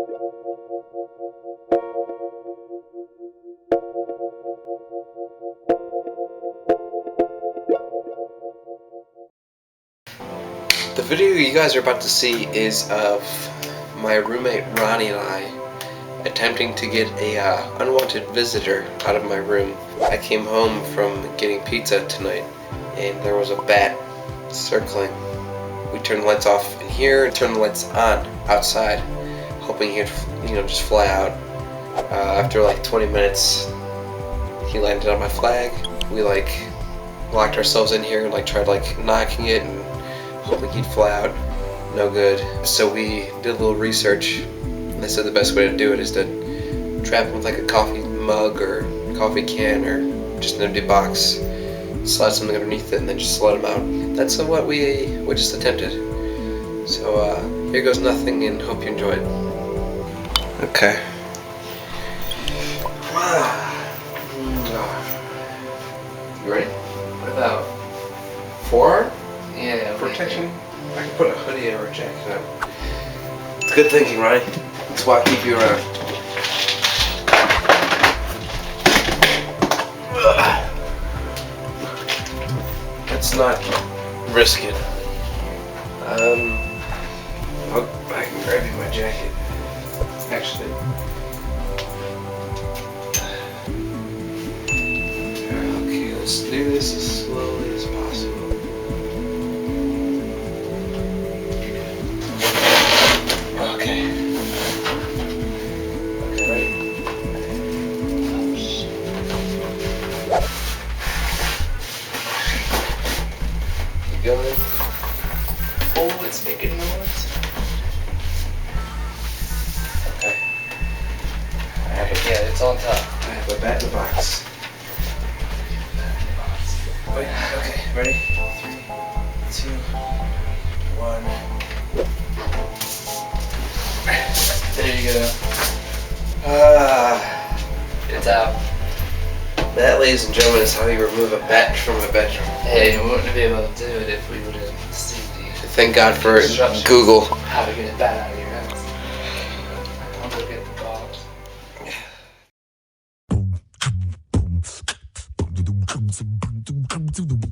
The video you guys are about to see is of my roommate Ronnie and I attempting to get a unwanted visitor out of my room. I came home from getting pizza tonight and there was a bat circling. We turned the lights off in here and turned the lights on outside, hoping he'd just fly out. After like 20 minutes he landed on my flag. We locked ourselves in here and tried knocking it and hoping he'd fly out. No good. So we did a little research and they said the best way to do it is to trap him with a coffee mug or coffee can or just an empty box, slide something underneath it and then just let him out. That's what we just attempted. So here goes nothing and hope you enjoyed. Okay. You ready? What about forearm? yeah Protection? I can put a hoodie or a jacket on. It's good thinking, Ronnie. That's why I keep you around. Let's not risk it. I can grab you my jacket. Actually. Okay, let's do this as slowly as possible. Okay. Okay, ready? Keep going. Oh, it's making noise. Okay. Alright, yeah, it's on top. I have a bat in the box. Wait, okay, ready? 3, 2, 1. There you go. It's out. That, ladies and gentlemen, is how you remove a bat from a bedroom. Hey, we wouldn't be able to do it if we would have seen the Thank God for instructions. Google. How to get a bat out of your house. I'm gonna get the box. Boom, boom, boom, boom, boom, boom, boom, boom, boom, boom, boom, boom.